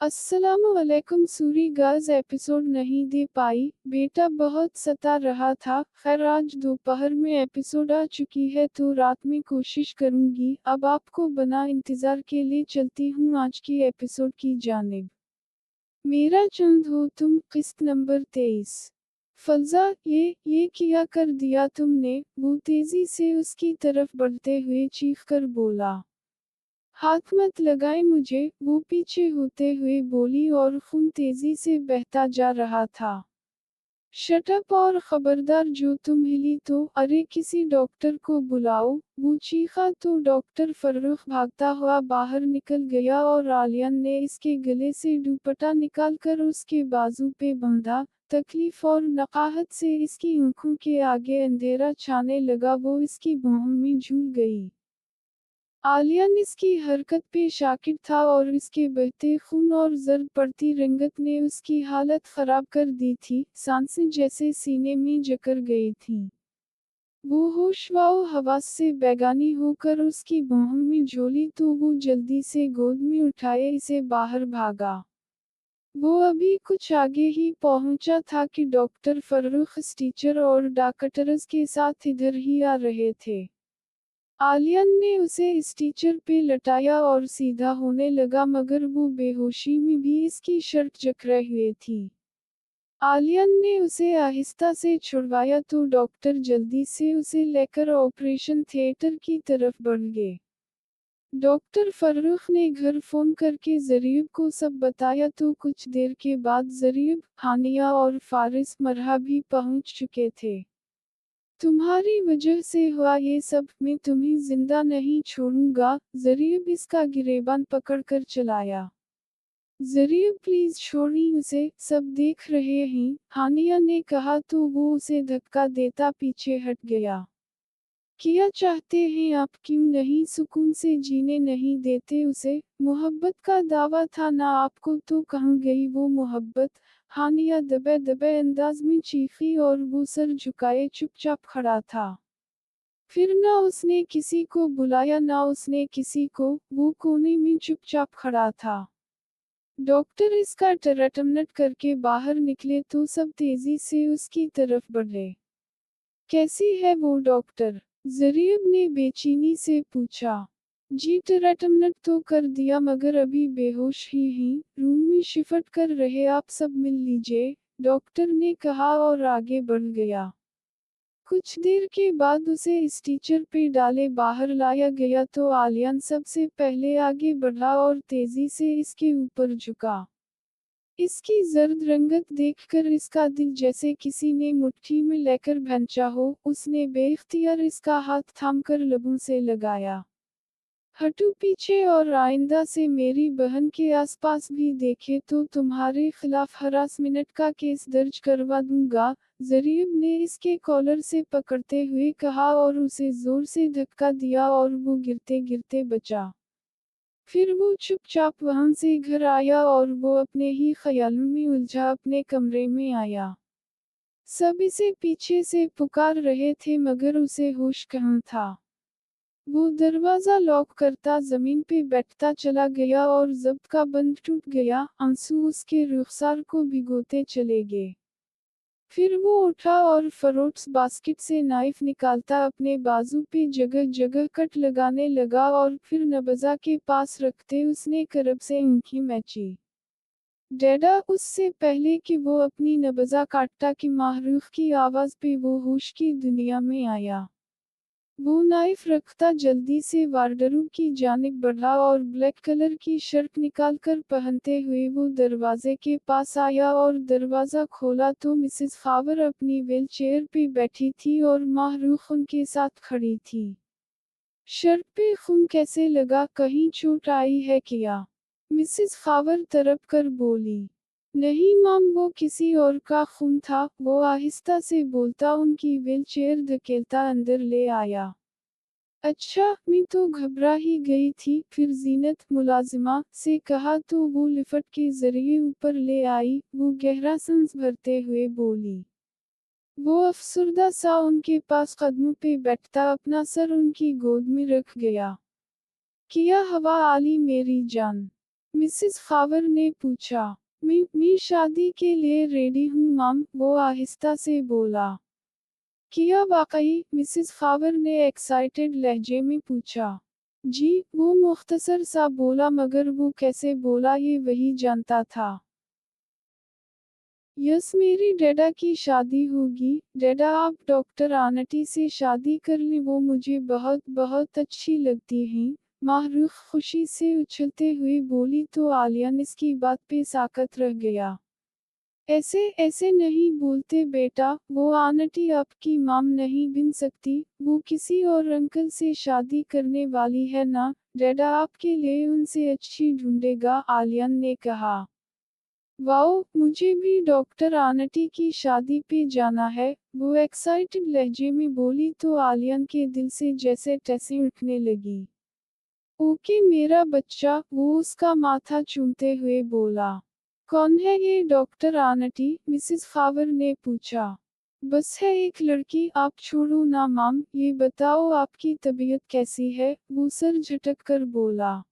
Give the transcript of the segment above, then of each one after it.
अस्सलामुअलैकुम। Suri girls episode नहीं दे पाई, बेटा बहुत सता रहा था। खैर आज दोपहर में एपिसोड आ चुकी है तो रात में कोशिश करूंगी। अब आपको बना इंतजार के लिए चलती हूँ आज की एपिसोड की जानिब। मेरा चंद हो तुम, किस्त नंबर 23। फजा, ये किया कर दिया तुमने, वो तेजी से उसकी तरफ बढ़ते हुए चीख कर बोला। हाथ मत लगाए मुझे, वो पीछे होते हुए बोली और खून तेजी से बहता जा रहा था। शट अप और खबरदार जो तुम हिली तो, अरे किसी डॉक्टर को बुलाओ, वो चीखा तो डॉक्टर फर्रुख भागता हुआ बाहर निकल गया और आलियन ने इसके गले से दुपट्टा निकालकर उसके बाजू पे बांधा। तकलीफ और नकाहत से इसकी आंखों के आगे अंधेरा छाने लगा, वो इसकी बाहों में झूल गई। आलियन इसकी हरकत पे शाकिर था और इसके बहते खून और जर्द पड़ती रंगत ने उसकी हालत खराब कर दी थी। सांसें जैसे सीने में जकड़ गई थीं। वो होश व हवास से बेगानी होकर उसकी बाहों में झोली तो वो जल्दी से गोद में उठाए इसे बाहर भागा। वो अभी कुछ आगे ही पहुंचा था कि डॉक्टर फर्रुख टीचर और डॉक्टर्स के साथ इधर ही आ रहे थे। आलियन ने उसे इस टीचर पे लटाया और सीधा होने लगा, मगर वो बेहोशी में भी इसकी शर्ट जकड़े हुए थी। आलियन ने उसे आहिस्ता से छुड़वाया तो डॉक्टर जल्दी से उसे लेकर ऑपरेशन थिएटर की तरफ बढ़ गए। डॉक्टर फर्रुख ने घर फोन करके जरीब को सब बताया तो कुछ देर के बाद जरीब, हानिया और फारिस मरहा भी पहुंच चुके थे। तुम्हारी वजह से हुआ ये सब, मैं तुम्हें जिंदा नहीं छोड़ूंगा, जरीब इसका गिरेबान पकड़कर चलाया। जरीब प्लीज छोड़िए उसे, सब देख रहे हैं, हानिया ने कहा तो वो उसे धक्का देता पीछे हट गया। क्या चाहते हैं आप, क्यों नहीं सुकून से जीने नहीं देते उसे, मोहब्बत का दावा था ना आपको तो कहाँ गई वो मोहब्बत। हानिया दबे दबे अंदाज में चीखी और वो सर झुकाए चुपचाप खड़ा था। फिर ना उसने किसी को बुलाया ना उसने किसी को, वो कोने में चुपचाप खड़ा था। डॉक्टर इसका टरटमनट करके बाहर निकले तो सब तेजी से उसकी तरफ बढ़े। कैसी है वो डॉक्टर? जरीब ने बेचैनी से पूछा। जी टरटमनट तो कर दिया मगर अभी बेहोश ही हैं, रूम में शिफ्ट कर रहे आप सब मिल लीजिए, डॉक्टर ने कहा और आगे बढ़ गया। कुछ देर के बाद उसे इस टीचर पे डाले बाहर लाया गया तो आलियान सबसे पहले आगे बढ़ा और तेजी से इसके ऊपर झुका। इसकी जर्द रंगत देखकर इसका दिल जैसे किसी ने मुट्ठी में लेकर भंचा हो, उसने बेख्तियार इसका हाथ थामकर लबों से लगाया। हटो पीछे और आइंदा से मेरी बहन के आसपास भी देखे तो तुम्हारे खिलाफ हरासमेंट का केस दर्ज करवा दूंगा, जरीब ने इसके कॉलर से पकड़ते हुए कहा और उसे जोर से धक्का दिया और वो गिरते गिरते बचा। फिर वो चुपचाप वहां से घर आया और वो अपने ही ख्यालों में उलझा अपने कमरे में आया। सब इसे पीछे से पुकार रहे थे मगर उसे होश कहाँ था। वो दरवाजा लॉक करता जमीन पे बैठता चला गया और जब्त का बंद टूट गया, आंसू उसके रुखसार को भिगोते चले गए। फिर वो उठा और फरोट्स बास्केट से नाइफ निकालता अपने बाजू पे जगह जगह कट लगाने लगा और फिर नबजा के पास रखते उसने करब से आंखें मैची। डैडा, उससे पहले कि वो अपनी नबजा काटता कि माहरूफ की आवाज पे वो होश की दुनिया में आया। वो नाइफ रखता जल्दी से वार्डरों की जानिब बढ़ा और ब्लैक कलर की शर्ट निकालकर पहनते हुए वो दरवाजे के पास आया और दरवाज़ा खोला तो मिसेस खावर अपनी व्हील चेयर पे बैठी थी और माहरूफ उनके साथ खड़ी थी। शर्ट पे खून कैसे लगा, कहीं चोट आई है क्या? मिसेस खावर तड़प कर बोली। नहीं माम, वो किसी और का खून था, वो आहिस्ता से बोलता उनकी व्हील चेयर धकेलता अंदर ले आया। अच्छा, मैं तो घबरा ही गई थी, फिर जीनत मुलाजिमा से कहा तो वो लिफ्ट के जरिए ऊपर ले आई, वो गहरा सांस भरते हुए बोली। वो अफसुर्दा सा उनके पास कदमों पे बैठता अपना सर उनकी गोद में रख गया। किया हवा आली मेरी जान। मिसेस खावर ने पूछा। मैं शादी के लिए रेडी हूँ माम, वो आहिस्ता से बोला। क्या वाकई? मिसेस खावर ने एक्साइटेड लहजे में पूछा। जी, वो मुख्तसर सा बोला, मगर वो कैसे बोला ये वही जानता था। यस, मेरी डैडा की शादी होगी। डैडा, आप डॉक्टर आंटी से शादी कर लें, वो मुझे बहुत बहुत अच्छी लगती हैं। माहरूख खुशी से उछलते हुए बोली तो आलियान इसकी बात पे साकत रह गया। ऐसे ऐसे नहीं बोलते बेटा, वो आंटी आपकी माम नहीं बन सकती, वो किसी और अंकल से शादी करने वाली है ना। डैडा आपके लिए उनसे अच्छी ढूंढेगा, आलियान ने कहा। वाओ, मुझे भी डॉक्टर आंटी की शादी पे जाना है, वो एक्साइटेड लहजे में बोली तो आलियान के दिल से जैसे टैसें उठने लगी। ओके मेरा बच्चा, वो उसका माथा चूमते हुए बोला। कौन है ये डॉक्टर आंटी? मिसेस खावर ने पूछा। बस है एक लड़की, आप छोड़ो ना माम, ये बताओ आपकी तबीयत कैसी है? वो सर झटक कर बोला।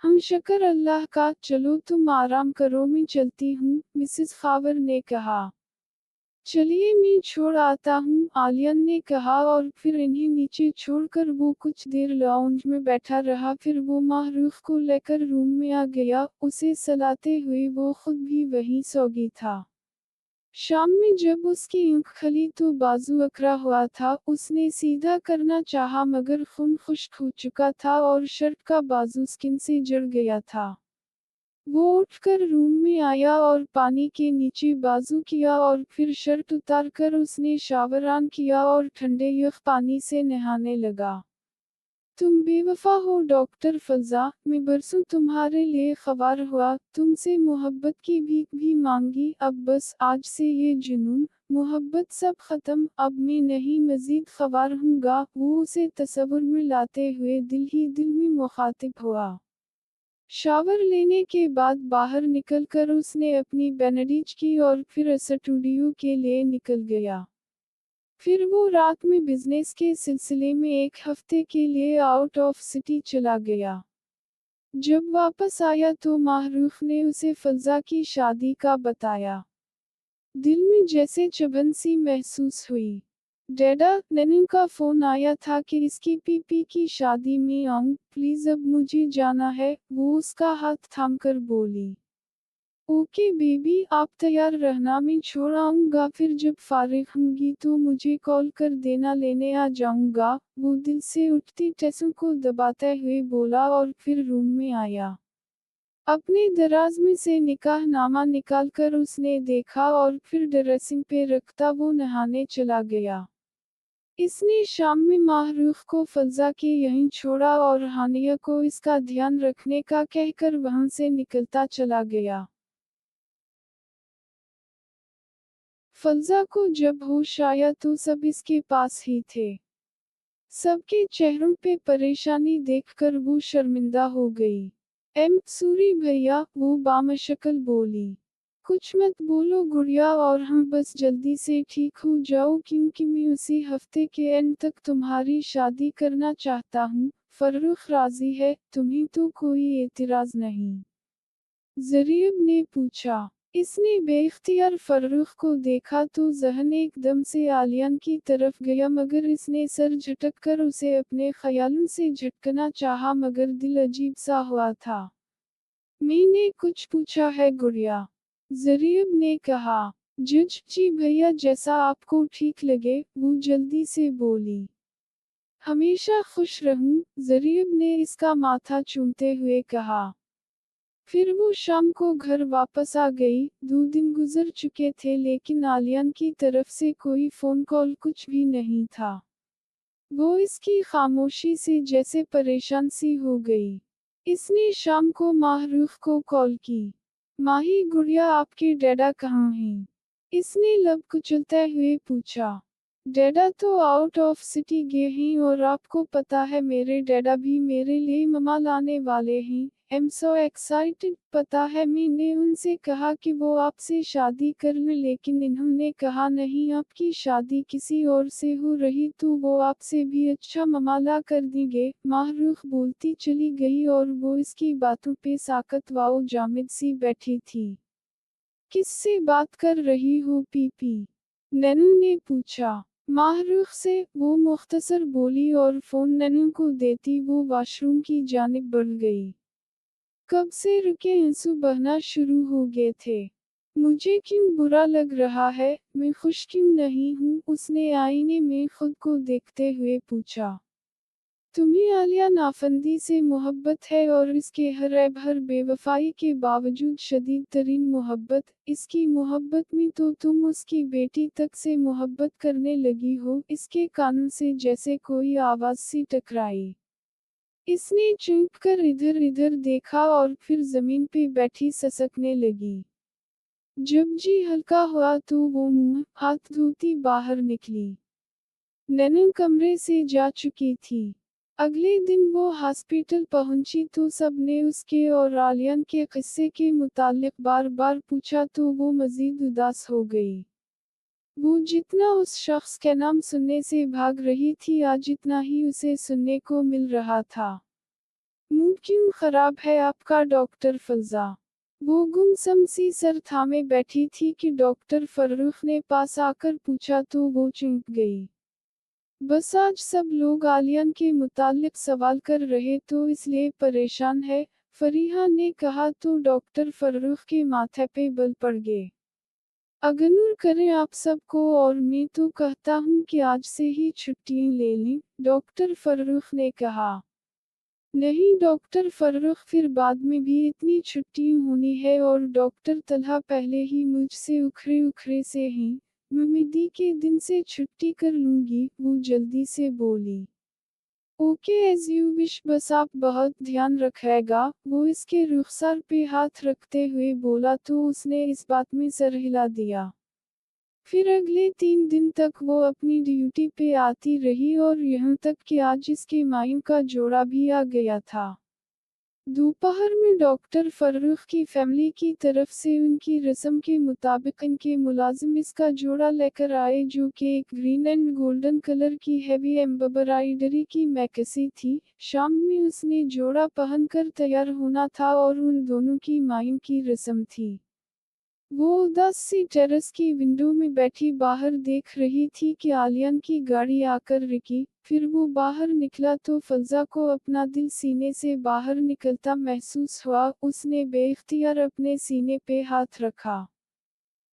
हम शक्र अल्लाह का, चलो तुम आराम करो, मैं चलती हूँ, मिसेस खावर ने कहा। चलिए मैं छोड़ आता हूँ, आलियन ने कहा, और फिर इन्हें नीचे छोड़कर वो कुछ देर लाउंज में बैठा रहा। फिर वो माहरूफ को लेकर रूम में आ गया, उसे सलाते हुए वो खुद भी वहीं सो गई था। शाम में जब उसकी आँख खुली तो बाजू अकड़ा हुआ था। उसने सीधा करना चाहा मगर खून खुश्क हो चुका था और शर्ट का बाजू स्किन से जड़ गया था। वो उठकर रूम में आया और पानी के नीचे बाजू किया और फिर शर्ट उतारकर उसने शावर ऑन किया और ठंडे यख पानी से नहाने लगा। तुम बेवफा हो डॉक्टर फजा, मैं बरसों तुम्हारे लिए ख्वार हुआ, तुमसे मोहब्बत की भीख भी मांगी, अब बस आज से ये जुनून मोहब्बत सब खत्म, अब मैं नहीं मजीद ख्वार हूँगा। वो उसे तस्वुर में लाते हुए दिल ही दिल में मुखातिब हुआ। शावर लेने के बाद बाहर निकलकर उसने अपनी बैंडेज की और फिर स्टूडियो के लिए निकल गया। फिर वो रात में बिजनेस के सिलसिले में एक हफ्ते के लिए आउट ऑफ सिटी चला गया। जब वापस आया तो माहरूफ ने उसे फजा की शादी का बताया। दिल में जैसे चुभन सी महसूस हुई। डैडा, नन्नू का फोन आया था कि इसकी पीपी की शादी में आऊं, प्लीज अब मुझे जाना है, वो उसका हाथ थामकर बोली। ओके बेबी, आप तैयार रहना, मैं छोड़ आऊंगा, फिर जब फारिग होंगी तो मुझे कॉल कर देना, लेने आ जाऊंगा। वो दिल से उठती टेसों को दबाते हुए बोला और फिर रूम में आया। अपने दराज में से निकाहनामा निकालकर उसने देखा और फिर ड्रेसिंग पे रखता वो नहाने चला गया। इसने शाम में माहरूफ को फजा के यहीं छोड़ा और हानिया को इसका ध्यान रखने का कहकर वहां से निकलता चला गया। फजा को जब होश आया तो सब इसके पास ही थे। सबके चेहरों पे परेशानी देखकर वो शर्मिंदा हो गई। सूरी भैया, वो बामशक्ल बोली। कुछ मत बोलो गुड़िया, और हम बस जल्दी से ठीक हो जाओ क्योंकि मैं उसी हफ्ते के एंड तक तुम्हारी शादी करना चाहता हूँ। फर्रुख राजी है, तुम्हें तो कोई एतराज नहीं? जरीब ने पूछा। इसने बेख्तियार फर्रुख को देखा तो जहन एकदम से आलियान की तरफ गया, मगर इसने सर झटक कर उसे अपने ख्यालों से झटकना चाहा, मगर दिल अजीब सा हुआ था। मैंने कुछ पूछा है गुड़िया? जरीब ने कहा। जज जी भैया, जैसा आपको ठीक लगे, वो जल्दी से बोली। हमेशा खुश रहूं, जरीब ने इसका माथा चूमते हुए कहा। फिर वो शाम को घर वापस आ गई। 2 दिन गुजर चुके थे लेकिन आलियान की तरफ से कोई फोन कॉल कुछ भी नहीं था। वो इसकी खामोशी से जैसे परेशान सी हो गई। इसने शाम को माहरूफ को कॉल की। माही गुड़िया, आपके डैडा कहाँ हैं? इसने लब कुचलते हुए पूछा। डैडा तो आउट ऑफ सिटी गए हैं, और आपको पता है मेरे डैडा भी मेरे लिए ममा लाने वाले हैं। I'm so excited. पता है मैंने उनसे कहा कि वो आपसे शादी कर लें, लेकिन इन्होंने कहा नहीं, आपकी शादी किसी और से हो रही तो वो आपसे भी अच्छा मामला कर देंगे। माहरूख बोलती चली गई और वो इसकी बातों पे साकत वाओ जामिद सी बैठी थी। किससे बात कर रही हो पीपी? नैनू ने पूछा माहरूख से। वो मुख्तसर बोली और फोन नैनू को देती वो वॉशरूम की जानिब बढ़ गई। कब से रुके आंसू बहना शुरू हो गए थे। मुझे क्यों बुरा लग रहा है, मैं खुश क्यों नहीं हूँ, उसने आईने में खुद को देखते हुए पूछा। तुम्हें आलिया नाफंदी से मोहब्बत है और इसके हर बेवफाई के बावजूद शदीद तरीन मोहब्बत। इसकी मोहब्बत में तो तुम उसकी बेटी तक से मोहब्बत करने लगी हो। इसके कानों से जैसे कोई आवाज सी टकराई। इसने चौंक कर इधर इधर देखा और फिर जमीन पे बैठी ससकने लगी। जब जी हल्का हुआ तो वो मुंह हाथ धोती बाहर निकली। नैनू कमरे से जा चुकी थी। अगले दिन वो हॉस्पिटल पहुंची तो सबने उसके और आलियन के किस्से के मुतालिक बार बार पूछा तो वो मजीद उदास हो गई। वो जितना उस शख्स के नाम सुनने से भाग रही थी आज जितना ही उसे सुनने को मिल रहा था। मूड क्यों खराब है आपका डॉक्टर फलजा? वो गुमसम सी सर थामे बैठी थी कि डॉक्टर फर्रुख ने पास आकर पूछा तो वो चुप गई। बस आज सब लोग आलियन के मुतालिक सवाल कर रहे तो इसलिए परेशान है, फरीहा ने कहा तो डॉक्टर फर्रुख के माथे पे बल पड़ गए। अगनूर करें आप सबको और मैं तो कहता हूँ कि आज से ही छुट्टियां ले लें, डॉक्टर फर्रुख ने कहा। नहीं डॉक्टर फर्रुख, फिर बाद में भी इतनी छुट्टियां होनी है और डॉक्टर तलहा पहले ही मुझसे उखरे उखरे से हैं, मम्मी के दिन से छुट्टी कर लूंगी, वो जल्दी से बोली। ओके एज यू विश, बस आप बहुत ध्यान रखिएगा, वो इसके रुखसार पे हाथ रखते हुए बोला तो उसने इस बात में सर हिला दिया। फिर अगले 3 दिन तक वो अपनी ड्यूटी पे आती रही और यहाँ तक कि आज इसके मायूं का जोड़ा भी आ गया था। दोपहर में डॉक्टर फर्रुख की फैमिली की तरफ से उनकी रस्म के मुताबिक इनके मुलाजिम इसका जोड़ा लेकर आए जो कि एक ग्रीन एंड गोल्डन कलर की हैवी एम्ब्रॉयडरी की मैक्सी थी। शाम में उसने जोड़ा पहनकर तैयार होना था और उन दोनों की मायूं की रस्म थी। वो उदास सी टेरेस की विंडो में बैठी बाहर देख रही थी कि आलियन की गाड़ी आकर रुकी। फिर वो बाहर निकला तो फलजा को अपना दिल सीने से बाहर निकलता महसूस हुआ। उसने बेइख्तियार अपने सीने पे हाथ रखा।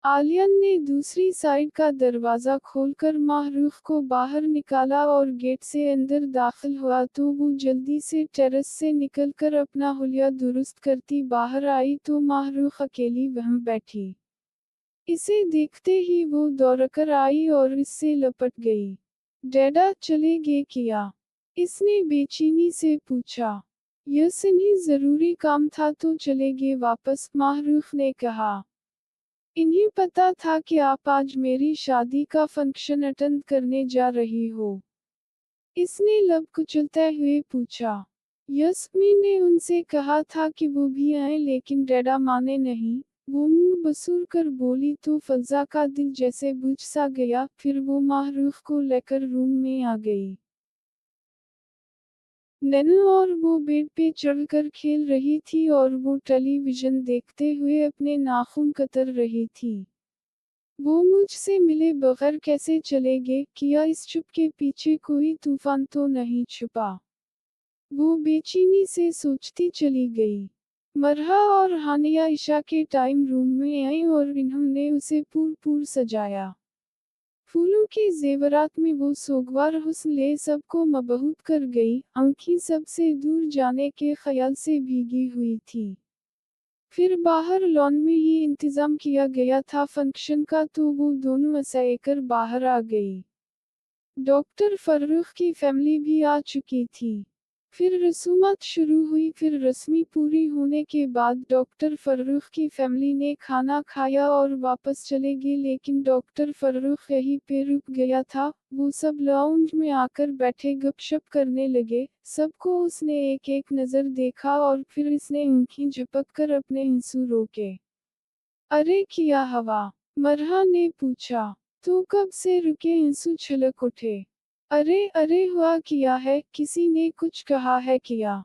आलियन ने दूसरी साइड का दरवाजा खोलकर माहरूख को बाहर निकाला और गेट से अंदर दाखिल हुआ तो वो जल्दी से टेरेस से निकलकर अपना हुलिया दुरुस्त करती बाहर आई तो माहरूख अकेली वहीं बैठी। इसे देखते ही वो दौड़कर आई और इससे लपट गई। डैडा चले गए क्या? इसने बेचैनी से पूछा। यस, इन्हें जरूरी काम था तो चले गए वापस, माहरूख ने कहा। इन्हें पता था कि आप आज मेरी शादी का फंक्शन अटेंड करने जा रही हो? इसने लब कुचलते हुए पूछा। यस, मैंने उनसे कहा था कि वो भी आए लेकिन डैडा माने नहीं, वो मुंह बसूर कर बोली तो फलजा का दिल जैसे बुझ सा गया। फिर वो माहरूख को लेकर रूम में आ गई। नैनू और वो बेड पे चढ़कर खेल रही थी और वो टेलीविजन देखते हुए अपने नाखून कतर रही थी। वो मुझसे मिले बगैर कैसे चले गए? किया इस चुप के पीछे कोई तूफान तो नहीं छुपा? वो बेचैनी से सोचती चली गई। मरहा और हानिया इशा के टाइम रूम में आई और इन्होंने उसे पूर सजाया। फूलों के जेवरात में वो सोगवार हुस्न ले सबको मबहूत कर गई। आंखें सबसे दूर जाने के ख्याल से भीगी हुई थी। फिर बाहर लॉन में ही इंतजाम किया गया था फंक्शन का तो वो दोनों असैकर बाहर आ गई। डॉक्टर फर्रुख की फैमिली भी आ चुकी थी। फिर रसूमात शुरू हुई। फिर रस्मी पूरी होने के बाद डॉक्टर फर्रुख की फैमिली ने खाना खाया और वापस चले गए, लेकिन डॉक्टर फर्रुख यहीं पे रुक गया था। वो सब लाउंज में आकर बैठे गपशप करने लगे। सबको उसने एक एक नज़र देखा और फिर इसने आंखें झपक कर अपने आंसू रोके। अरे क्या हवा? मरहा ने पूछा। तू कब से रुके आंसू छलक उठे। अरे अरे हुआ क्या है, किसी ने कुछ कहा है क्या?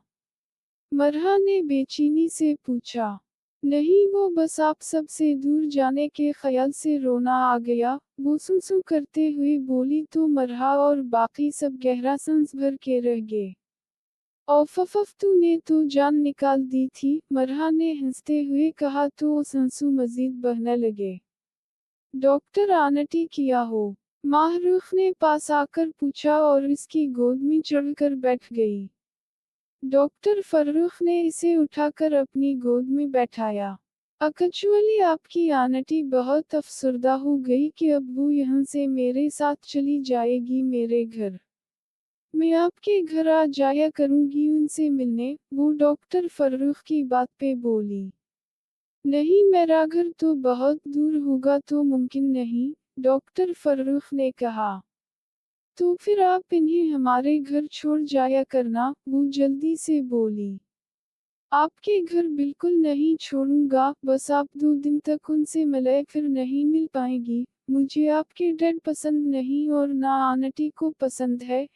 मरहा ने बेचैनी से पूछा। नहीं, वो बस आप सब से दूर जाने के ख्याल से रोना आ गया, वो सुसु करते हुए बोली तो मरहा और बाकी सब गहरा सांस भर के रह गए। औफफफ, तूने तो जान निकाल दी थी, मरहा ने हंसते हुए कहा तो उस आंसू मजीद बहने लगे। डॉक्टर आंटी किया हो? माहरूख ने पास आकर पूछा और इसकी गोद में चढ़कर बैठ गई। डॉक्टर फर्रुख ने इसे उठाकर अपनी गोद में बैठाया। एक्चुअली आपकी आंटी बहुत अफसरदा हो गई कि अब वो यहाँ से मेरे साथ चली जाएगी मेरे घर। मैं आपके घर आ जाया करूंगी उनसे मिलने, वो डॉक्टर फर्रुख की बात पे बोली। नहीं, मेरा घर तो बहुत दूर होगा तो मुमकिन नहीं, डॉक्टर फर्रुख ने कहा। तो फिर आप इन्हें हमारे घर छोड़ जाया करना, वो जल्दी से बोली। आपके घर बिल्कुल नहीं छोड़ूंगा, बस आप 2 दिन तक उनसे मिले, फिर नहीं मिल पाएगी। मुझे आपके डैड पसंद नहीं और ना आंटी को पसंद है।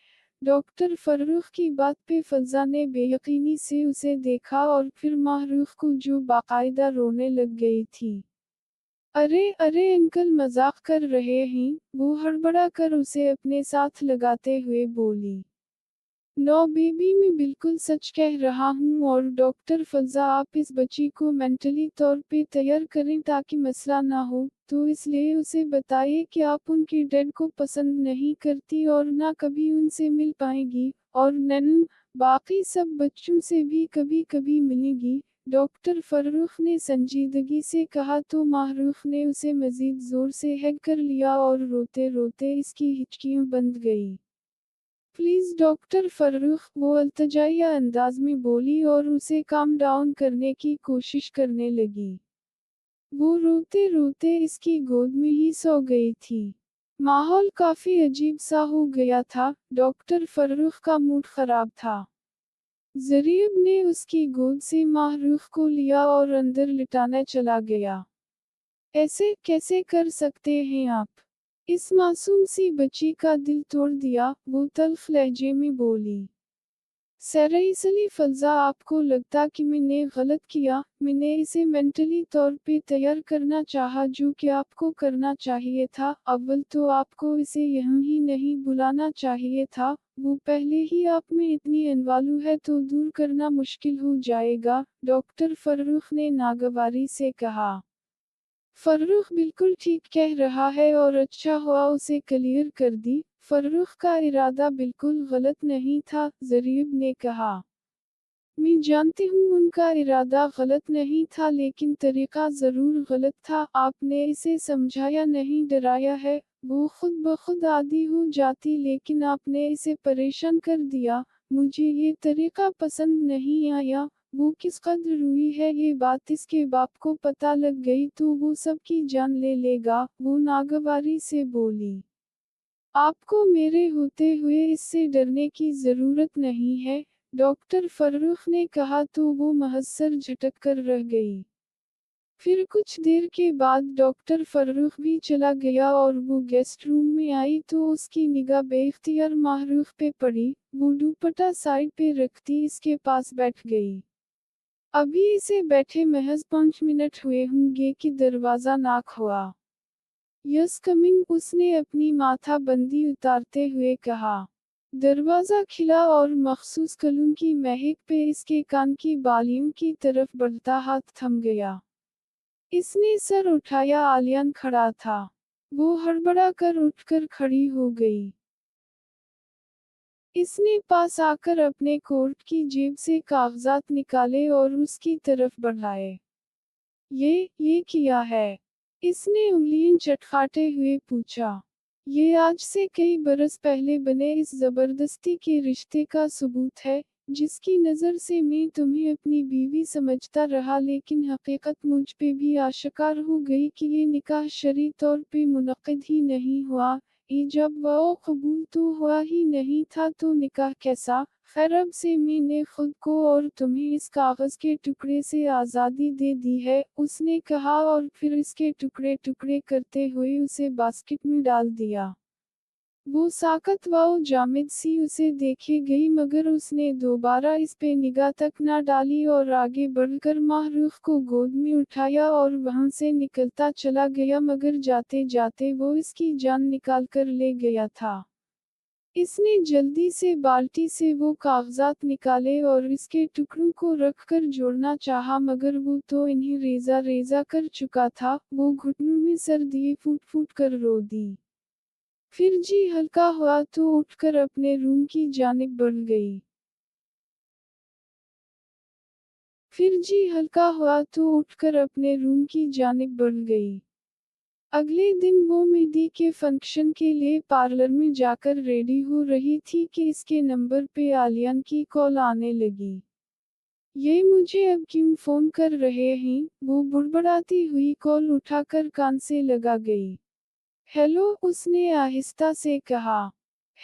डॉक्टर फर्रुख की बात पे फजा ने बेयकीनी से उसे देखा और फिर माहरूख को, जो बाकायदा रोने लग गई थी। अरे अरे अंकल मजाक कर रहे हैं, वो हड़बड़ा कर उसे अपने साथ लगाते हुए बोली। नो बेबी, मैं बिल्कुल सच कह रहा हूँ और डॉक्टर फजा आप इस बच्ची को मेंटली तौर पे तैयार करें ताकि मसला ना हो, तो इसलिए उसे बताइए कि आप उनके डैड को पसंद नहीं करती और ना कभी उनसे मिल पाएगी, और नैन बाकी सब बच्चों से भी कभी कभी मिलेगी। डॉक्टर फर्रुख ने संजीदगी से कहा तो माहरूख ने उसे मजीद जोर से हैग कर लिया और रोते रोते इसकी हिचकियां बंद गई। प्लीज डॉक्टर फर्रुख, वो अल्तजाइया अंदाज में बोली और उसे काम डाउन करने की कोशिश करने लगी। वो रोते रोते इसकी गोद में ही सो गई थी। माहौल काफी अजीब सा हो गया था, डॉक्टर फर्रुख का मूड खराब था। जरीब ने उसकी गोद से माहरूख को लिया और अंदर लिटाने चला गया। ऐसे कैसे कर सकते हैं आप? इस मासूम सी बच्ची का दिल तोड़ दिया, वो तल्ख लहजे में बोली। सीरियसली फजा, आपको लगता कि मैंने गलत किया? मैंने इसे मेंटली तौर पे तैयार करना चाहा, जो कि आपको करना चाहिए था। अव्वल तो आपको इसे यहाँ ही नहीं बुलाना चाहिए था, वो पहले ही आप में इतनी इन्वॉल्व है तो दूर करना मुश्किल हो जाएगा, डॉक्टर फर्रुख ने नागवारी से कहा। फर्रुख बिल्कुल ठीक कह रहा है और अच्छा हुआ उसे क्लियर कर दी। फर्रुख का इरादा बिल्कुल गलत नहीं था, जरीब ने कहा। मैं जानती हूँ उनका इरादा गलत नहीं था, लेकिन तरीका जरूर गलत था। आपने इसे समझाया नहीं, डराया है, वो खुद ब खुद आदी हो जाती, लेकिन आपने इसे परेशान कर दिया। मुझे ये तरीका पसंद नहीं आया। वो किस कदर रोई है ये बात इसके बाप को पता लग गई तो वो सबकी जान ले लेगा, वो नागवारी से बोली। आपको मेरे होते हुए इससे डरने की जरूरत नहीं है, डॉक्टर फर्रुख ने कहा तो वो महज सर झटक कर रह गई। फिर कुछ देर के बाद डॉक्टर फर्रुख भी चला गया और वो गेस्ट रूम में आई तो उसकी निगाह बेख्तियार माहरूख पे पड़ी। वो दुपट्टा साइड पे रखती इसके पास बैठ गई। अभी इसे बैठे महज 5 मिनट हुए होंगे कि दरवाजा नॉक हुआ। यस कमिंग, उसने अपनी माथा बंदी उतारते हुए कहा। दरवाजा खिला और मखसूस कलून की महक पे इसके कान की बालियों की तरफ बढ़ता हाथ थम गया। इसने सर उठाया, आलियान खड़ा था। वो हड़बड़ा कर उठकर खड़ी हो गई। इसने पास आकर अपने कोट की जेब से कागजात निकाले और उसकी तरफ बढ़ाए। ये किया है? इसने उंगलियां चटखाते हुए पूछा। ये आज से कई बरस पहले बने इस जबरदस्ती के रिश्ते का सबूत है। جس کی نظر سے میں تمہیں اپنی بیوی سمجھتا رہا، لیکن حقیقت مجھ پہ بھی آشکار ہو گئی کہ یہ نکاح شرعی طور پہ منعقد ہی نہیں ہوا، ایجاب و قبول تو ہوا ہی نہیں تھا، تو نکاح کیسا؟ خیر اب سے میں نے خود کو اور تمہیں اس کاغذ کے ٹکڑے سے آزادی دے دی ہے، اس نے کہا اور پھر اس کے ٹکڑے ٹکڑے کرتے ہوئے اسے باسکٹ میں ڈال دیا۔ وہ ساکت و جامد سی اسے دیکھے گئی، مگر اس نے دوبارہ اس پہ نگاہ تک نہ ڈالی اور آگے بڑھ کر ماہ رخ کو گود میں اٹھایا اور وہاں سے نکلتا چلا گیا، مگر جاتے جاتے وہ اس کی جان نکال کر لے گیا تھا۔ اس نے جلدی سے بالٹی سے وہ کاغذات نکالے اور اس کے ٹکڑوں کو رکھ کر جوڑنا چاہا، مگر وہ تو انہیں ریزہ ریزہ کر چکا تھا۔ وہ گھٹنوں میں سر دیے پھوٹ پھوٹ کر رو دی۔ پھر جی ہلکا ہوا تو اٹھ کر اپنے روم کی جانب بڑھ گئی۔ اگلے دن وہ مہدی کے فنکشن کے لیے پارلر میں جا کر ریڈی ہو رہی تھی کہ اس کے نمبر پہ عالیان کی کال آنے لگی۔ یہ مجھے اب کیوں فون کر رہے ہیں؟ وہ بڑبڑاتی ہوئی کال اٹھا کر کان سے لگا گئی۔ ہیلو، اس نے آہستہ سے کہا۔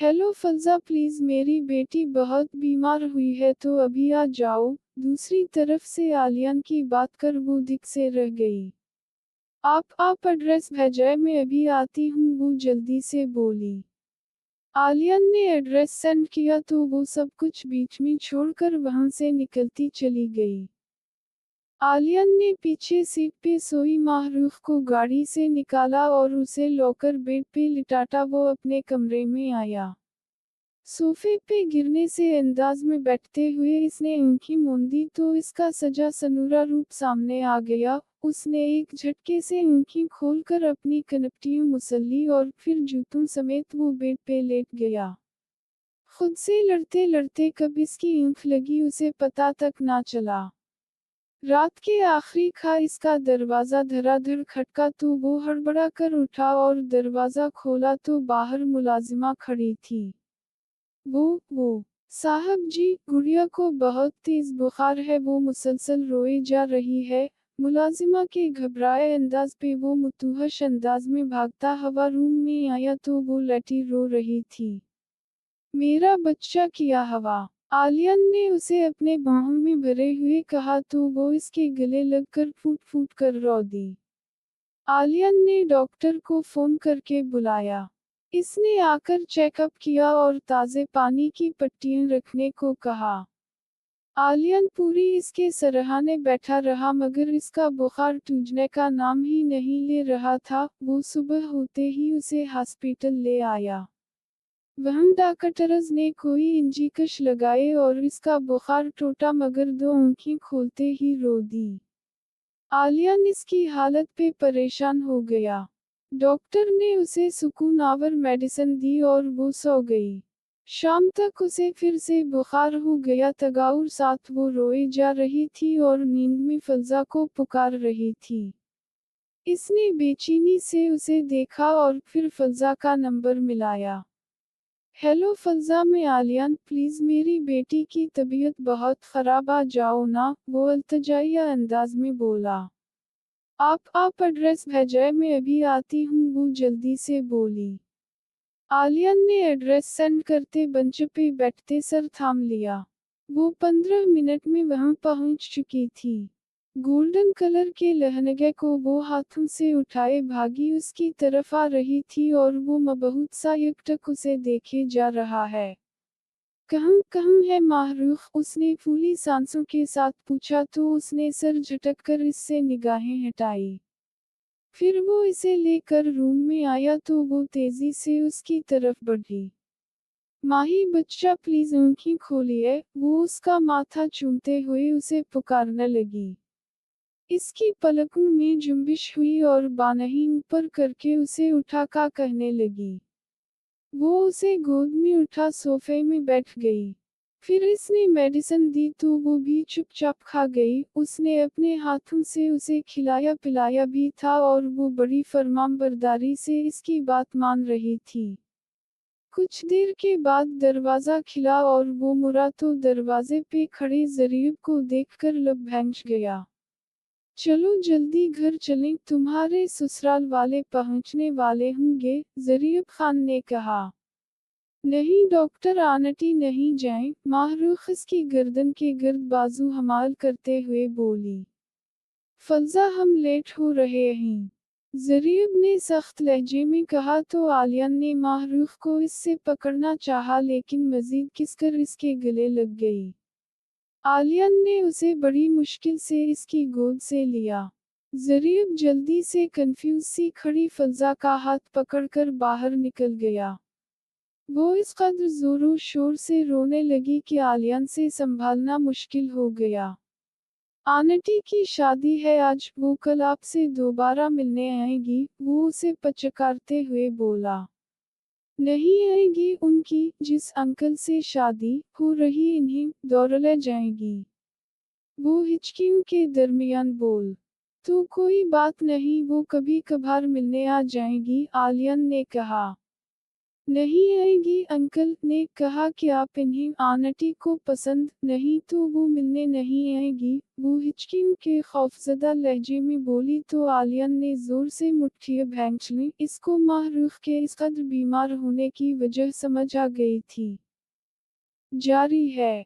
ہیلو فضا، پلیز میری بیٹی بہت بیمار ہوئی ہے تو ابھی آ جاؤ۔ دوسری طرف سے عالیان کی بات کر وہ دک سے رہ گئی۔ آپ ایڈریس بھیجیں، میں ابھی آتی ہوں، وہ جلدی سے بولی۔ عالیان نے ایڈریس سینڈ کیا تو وہ سب کچھ بیچ میں چھوڑ کر وہاں سے نکلتی چلی گئی۔ عالیان نے پیچھے سیٹ پہ سوئی ماہ رخ کو گاڑی سے نکالا اور اسے لاکر بیڈ پہ لٹاتا وہ اپنے کمرے میں آیا۔ صوفے پہ گرنے سے انداز میں بیٹھتے ہوئے اس نے آنکھیں موندی تو اس کا سجا سنورا روپ سامنے آ گیا۔ اس نے ایک جھٹکے سے آنکھیں کھول کر اپنی کنپٹیوں مسلی اور پھر جوتوں سمیت وہ بیڈ پہ لیٹ گیا۔ خود سے لڑتے لڑتے کب اس کی آنکھ لگی اسے پتہ تک نہ چلا۔ رات کے آخری کھا اس کا دروازہ دھڑا دھڑ کھٹکا تو وہ ہڑبڑا کر اٹھا اور دروازہ کھولا تو باہر ملازمہ کھڑی تھی۔ وہ صاحب جی، گڑیا کو بہت تیز بخار ہے، وہ مسلسل روئے جا رہی ہے۔ ملازمہ کے گھبرائے انداز پہ وہ متوحش انداز میں بھاگتا ہوا روم میں آیا تو وہ لیٹی رو رہی تھی۔ میرا بچہ کیا ہوا؟ عالیان نے اسے اپنے باہوں میں بھرے ہوئے کہا تو وہ اس کے گلے لگ کر پھوٹ پھوٹ کر رو دی۔ عالیان نے ڈاکٹر کو فون کر کے بلایا۔ اس نے آ کر چیک اپ کیا اور تازے پانی کی پٹیاں رکھنے کو کہا۔ عالیان پوری اس کے سرہانے بیٹھا رہا مگر اس کا بخار ٹوٹنے کا نام ہی نہیں لے رہا تھا۔ وہ صبح ہوتے ہی اسے ہاسپٹل لے آیا۔ وہاں ڈاکٹرز نے کوئی انجیکش لگائے اور اس کا بخار ٹوٹا مگر دو آنکھیں کھولتے ہی رو دی۔ عالیان اس کی حالت پہ پریشان ہو گیا۔ ڈاکٹر نے اسے سکون آور میڈیسن دی اور وہ سو گئی۔ شام تک اسے پھر سے بخار ہو گیا، تغور ساتھ وہ روئے جا رہی تھی اور نیند میں فضا کو پکار رہی تھی۔ اس نے بے چینی سے اسے دیکھا اور پھر فضا کا نمبر ملایا۔ ہیلو فضا، میں عالیان، پلیز میری بیٹی کی طبیعت بہت خراب، آ جاؤ نا، وہ التجائیہ انداز میں بولا۔ آپ ایڈریس بھیجیں، میں ابھی آتی ہوں، وہ جلدی سے بولی۔ عالیان نے ایڈریس سینڈ کرتے بنچ پہ بیٹھتے سر تھام لیا۔ وہ 15 منٹ میں وہاں پہنچ چکی تھی۔ گولڈن کلر کے لہنگے کو وہ ہاتھوں سے اٹھائے بھاگی اس کی طرف آ رہی تھی اور وہ مبہوت سا یکٹک اسے دیکھے جا رہا ہے۔ کہاں ہے ماہ رخ؟ اس نے پھولی سانسوں کے ساتھ پوچھا تو اس نے سر جھٹک کر اس سے نگاہیں ہٹائی۔ پھر وہ اسے لے کر روم میں آیا تو وہ تیزی سے اس کی طرف بڑھی۔ ماہی بچہ پلیز آنکھیں کھولیے، وہ اس کا ماتھا چومتے ہوئے اسے پکارنے لگی۔ اس کی پلکوں میں جنبش ہوئی اور بانہیں اوپر کر کے اسے اٹھا کا کہنے لگی۔ وہ اسے گود میں اٹھا صوفے میں بیٹھ گئی۔ پھر اس نے میڈیسن دی تو وہ بھی چپ چاپ کھا گئی۔ اس نے اپنے ہاتھوں سے اسے کھلایا پلایا بھی تھا اور وہ بڑی فرمانبرداری سے اس کی بات مان رہی تھی۔ کچھ دیر کے بعد دروازہ کھلا اور وہ مرا تو دروازے پہ کھڑے ضریب کو دیکھ کر لب بھینچ گیا۔ چلو جلدی گھر چلیں، تمہارے سسرال والے پہنچنے والے ہوں گے، ضریب خان نے کہا۔ نہیں ڈاکٹر آنٹی نہیں جائیں، ماہروخ اس کی گردن کے گرد بازو حمال کرتے ہوئے بولی۔ فلزا ہم لیٹ ہو رہے ہیں، ضریب نے سخت لہجے میں کہا تو عالیان نے ماہروخ کو اس سے پکڑنا چاہا لیکن مزید کس کر اس کے گلے لگ گئی۔ عالیان نے اسے بڑی مشکل سے اس کی گود سے لیا۔ ضریب جلدی سے کنفیوز سی کھڑی فلزا کا ہاتھ پکڑ کر باہر نکل گیا۔ وہ اس قدر زور و شور سے رونے لگی کہ عالیان سے سنبھالنا مشکل ہو گیا۔ آنٹی کی شادی ہے آج، وہ کل آپ سے دوبارہ ملنے آئیں گی، وہ اسے پچکارتے ہوئے بولا۔ نہیں آئے گی، ان کی جس انکل سے شادی ہو رہی انہیں دورلے جائیں گی، وہ ہچکیوں کے درمیان بول۔ تو کوئی بات نہیں، وہ کبھی کبھار ملنے آ جائیں گی، عالیان نے کہا۔ نہیں آئے گی، انکل نے کہا کہ آپ انہیں آنٹی کو پسند نہیں تو وہ ملنے نہیں آئے گی، وہ ہچکیوں کے خوفزدہ لہجے میں بولی تو عالیان نے زور سے مٹھیاں بھینچ لیں، اس کو ماہروخ کے اس قدر بیمار ہونے کی وجہ سمجھ آ گئی تھی۔ جاری ہے۔